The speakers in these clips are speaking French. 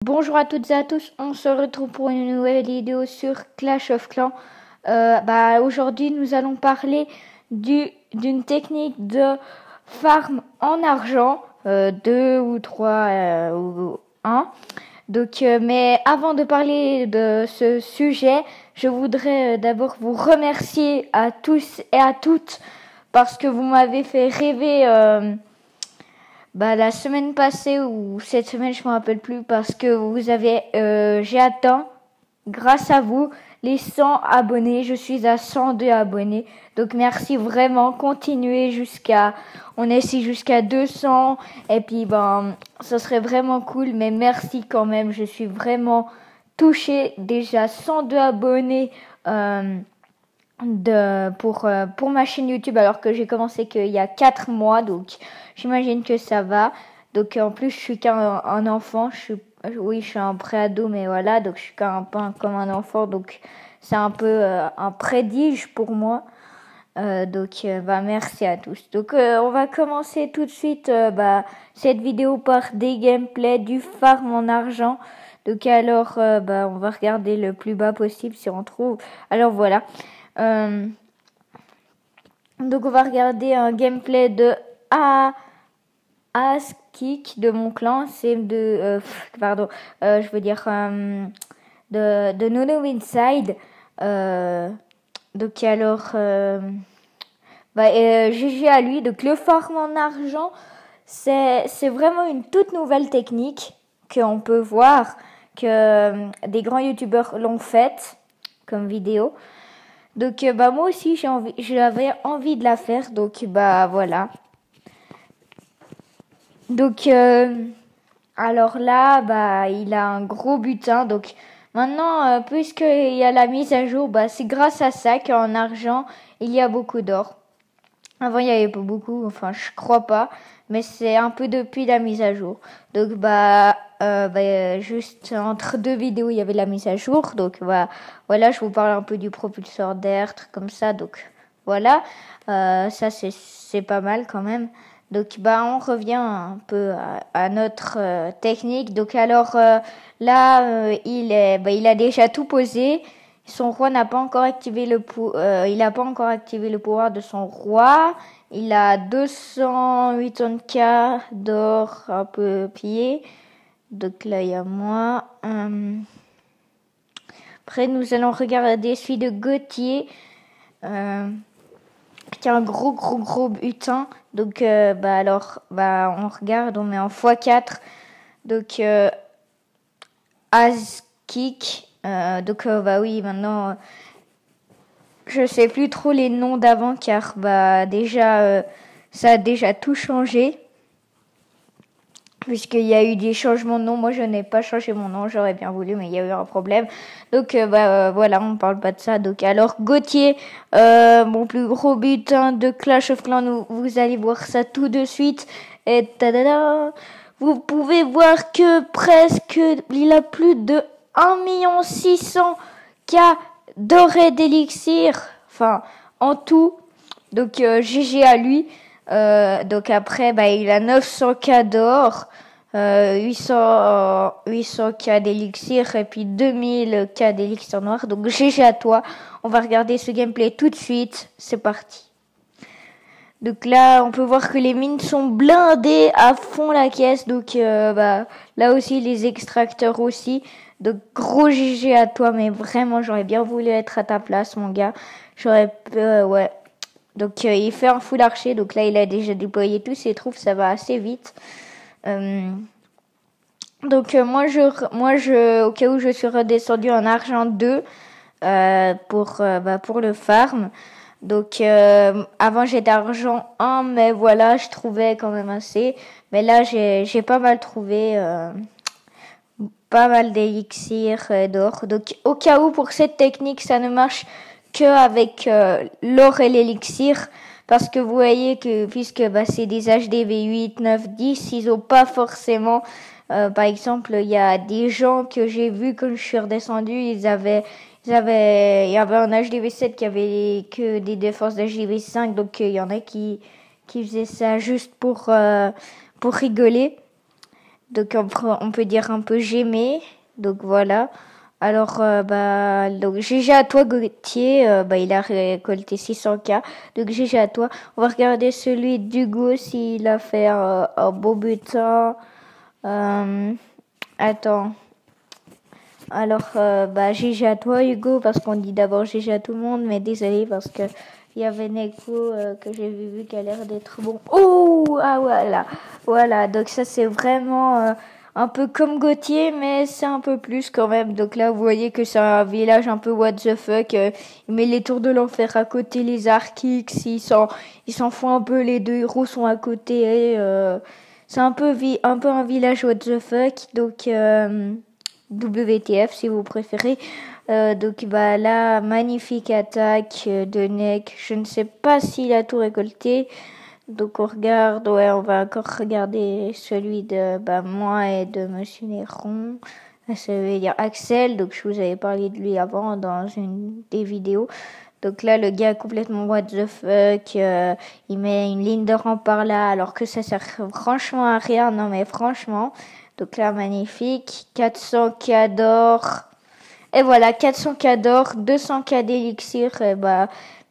Bonjour à toutes et à tous, on se retrouve pour une nouvelle vidéo sur Clash of Clans. Aujourd'hui nous allons parler d'une technique de farm en argent, 2 ou 3 ou 1. Mais avant de parler de ce sujet, je voudrais d'abord vous remercier à tous et à toutes parce que vous m'avez fait rêver la semaine passée ou cette semaine, je me rappelle plus, parce que j'ai atteint, grâce à vous, les 100 abonnés. Je suis à 102 abonnés. Donc merci vraiment. Continuez on est ici jusqu'à 200. Et puis ça serait vraiment cool. Mais merci quand même. Je suis vraiment touchée. Déjà 102 abonnés. Pour ma chaîne YouTube, alors que j'ai commencé qu'il y a 4 mois, donc j'imagine que ça va. Donc en plus je suis qu'un enfant, je suis un pré-ado, mais voilà, donc je suis comme un enfant, donc c'est un peu un prédige pour moi. Merci à tous. Donc on va commencer tout de suite cette vidéo par des gameplays du farm en argent. Donc alors on va regarder le plus bas possible si on trouve. Alors voilà. Donc on va regarder un gameplay de Askick de mon clan, c'est de de Nono Inside. GG à lui. Donc le farm en argent, c'est vraiment une toute nouvelle technique qu'on peut voir que des grands youtubeurs l'ont faite comme vidéo. Donc moi aussi j'avais envie de la faire, donc voilà. Donc alors là il a un gros butin, donc maintenant puisqu'il y a la mise à jour, c'est grâce à ça qu'en argent il y a beaucoup d'or. Avant il y avait pas beaucoup, enfin je crois pas, mais c'est un peu depuis la mise à jour. Donc juste entre deux vidéos il y avait la mise à jour, donc voilà, je vous parle un peu du propulseur d'air, truc comme ça, donc voilà, ça c'est pas mal quand même. Donc on revient un peu à notre technique. Donc alors il a déjà tout posé. Son roi n'a pas encore activé il n'a pas encore activé le pouvoir de son roi. Il a 280K d'or un peu pillé. Donc là, il y a moi. Après, nous allons regarder celui de Gauthier. Qui a un gros butin. Donc, on regarde, on met en x4. Donc, Askick. Oui, maintenant, je sais plus trop les noms d'avant car déjà, ça a déjà tout changé. Puisqu'il y a eu des changements de nom. Moi, je n'ai pas changé mon nom. J'aurais bien voulu, mais il y a eu un problème. Donc, voilà, on parle pas de ça. Donc, alors, Gauthier, mon plus gros butin de Clash of Clans, vous allez voir ça tout de suite. Et tadada, vous pouvez voir que presque, il a plus de 1,6 million d'or et d'élixir. Enfin, en tout. Donc, GG à lui. Donc après, il a 900K d'or, 800K d'élixir et puis 2000K d'élixir noir. Donc GG à toi. On va regarder ce gameplay tout de suite. C'est parti. Donc là, on peut voir que les mines sont blindées à fond la caisse. Donc là aussi, les extracteurs aussi. Donc gros GG à toi. Mais vraiment, j'aurais bien voulu être à ta place, mon gars. Ouais. Donc il fait un full archer, donc là il a déjà déployé tous ses troupes, ça va assez vite. Moi au cas où je suis redescendu en argent 2 pour le farm. Donc avant j'étais argent 1, mais voilà, je trouvais quand même assez. Mais là j'ai pas mal trouvé pas mal d'élixir d'or. Donc au cas où pour cette technique ça ne marche que avec l'or et l'élixir, parce que vous voyez que puisque c'est des HDV 8, 9, 10, ils ont pas forcément par exemple, il y a des gens que j'ai vus quand je suis redescendu, il y avait un HDV 7 qui avait que des défenses d'HDV 5, donc il y en a qui faisaient ça juste pour rigoler. Donc on peut dire un peu j'aimais. Donc voilà. Alors donc GG à toi Gauthier, il a récolté 600K. Donc GG à toi. On va regarder celui d'Hugo s'il a fait un beau butin. Attends. Alors GG à toi Hugo parce qu'on dit d'abord GG à tout le monde, mais désolé parce que il y avait Neko que j'ai vu qui a l'air d'être bon. Oh ah voilà donc ça c'est vraiment un peu comme Gauthier, mais c'est un peu plus quand même. Donc là, vous voyez que c'est un village un peu what the fuck. Il met les tours de l'enfer à côté, les Archix, il s'en fout un peu, les deux héros sont à côté. C'est un peu un village what the fuck. Donc, WTF si vous préférez. Donc là, magnifique attaque de Neck. Je ne sais pas s'il a tout récolté. Donc on regarde, ouais, on va encore regarder celui de moi et de Monsieur Néron. Ça veut dire Axel, donc je vous avais parlé de lui avant dans une des vidéos. Donc là, le gars complètement what the fuck, il met une ligne de rang par là, alors que ça sert franchement à rien, non mais franchement. Donc là, magnifique, 400K d'or. Et voilà, 400K d'or, 200K d'élixir, et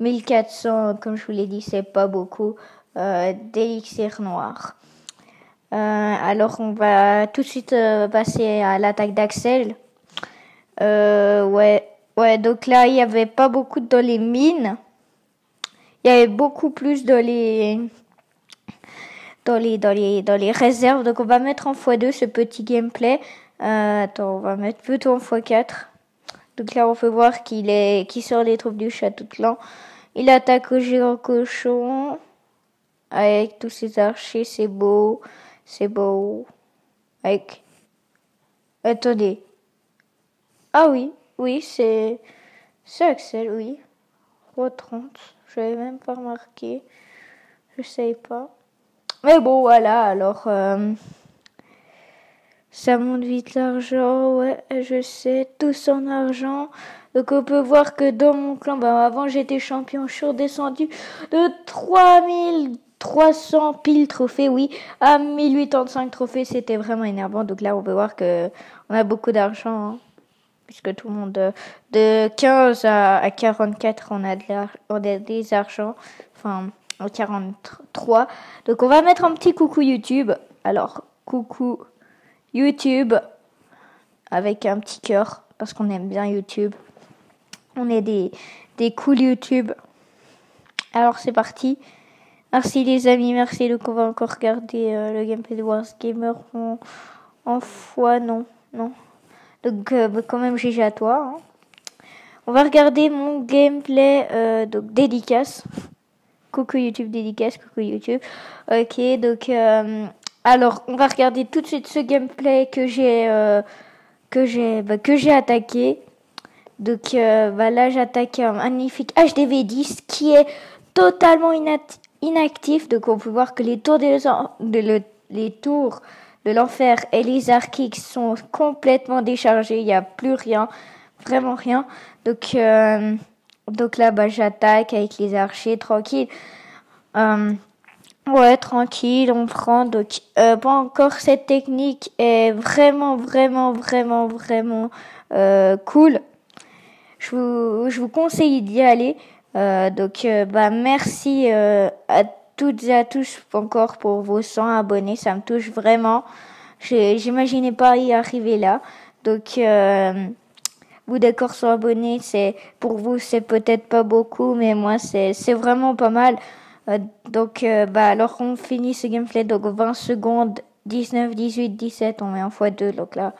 1400, comme je vous l'ai dit, c'est pas beaucoup. D'élixir noir. Alors on va tout de suite passer à l'attaque d'Axel. Ouais, donc là il y avait pas beaucoup dans les mines. Il y avait beaucoup plus dans les réserves. Donc on va mettre en x2 ce petit gameplay. Attends, on va mettre plutôt en x4. Donc là on peut voir qu'il sort des troupes du château de clan. Il attaque au géant cochon. Avec tous ces archers, c'est beau. Avec... Attendez. Ah oui, c'est Axel, oui. Roi 30. Je n'avais même pas remarqué. Je savais pas. Mais bon, voilà, alors... ça monte vite l'argent, ouais, je sais, tous en argent. Donc on peut voir que dans mon clan, avant j'étais champion, je suis redescendu de 3300 piles trophées, oui, à 1085 trophées, c'était vraiment énervant. Donc là on peut voir que on a beaucoup d'argent, hein, puisque tout le monde, de 15 à 44, on a des argents, enfin, en 43. Donc on va mettre un petit coucou YouTube. Alors, coucou YouTube avec un petit cœur parce qu'on aime bien YouTube. On est des cool YouTube. Alors c'est parti. Merci les amis, merci. Donc on va encore regarder le gameplay de Wars Gamer en fois non. Donc quand même GG à toi. Hein. On va regarder mon gameplay donc dédicace. Coucou YouTube dédicace, coucou YouTube. Ok, donc alors on va regarder tout de suite ce gameplay que j'ai attaqué. Donc là j'attaque un magnifique HDV10 qui est totalement inactif. Donc on peut voir que les tours les tours de l'enfer et les archix sont complètement déchargés. Il n'y a plus rien, vraiment rien. Donc là j'attaque avec les archers tranquille. Ouais, tranquille, on prend. Donc, pas encore cette technique est vraiment cool. Je vous conseille d'y aller. Merci à toutes et à tous encore pour vos 100 abonnés. Ça me touche vraiment. J'imaginais pas y arriver là. Donc, vous d'accord 100 abonnés, pour vous c'est peut-être pas beaucoup, mais moi c'est vraiment pas mal. Alors on finit ce gameplay, donc 20 secondes, 19, 18, 17, on met en x2, donc là,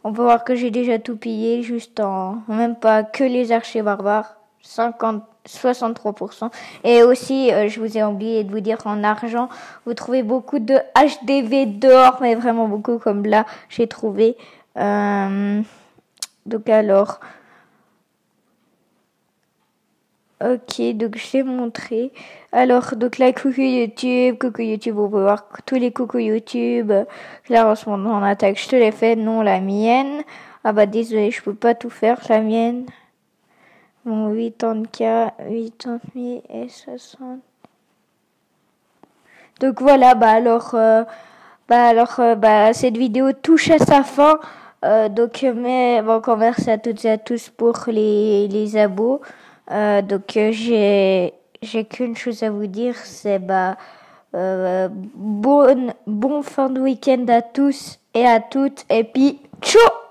on peut voir que j'ai déjà tout pillé, juste même pas que les archers barbares, 63%. Et aussi, je vous ai oublié de vous dire, en argent, vous trouvez beaucoup de HDV d'or, mais vraiment beaucoup, comme là, j'ai trouvé. Donc alors... Ok, donc je t'ai montré. Alors, donc là, coucou YouTube, on peut voir tous les coucou YouTube. Là, en ce moment, on attaque, je te l'ai fait, non, la mienne. Ah désolé, je peux pas tout faire, la mienne. Bon, 80K, 80 000 et 60. Donc voilà, Cette vidéo touche à sa fin. Mais bon, encore merci à toutes et à tous pour les abos. J'ai qu'une chose à vous dire, c'est bon fin de week-end à tous et à toutes, et puis ciao!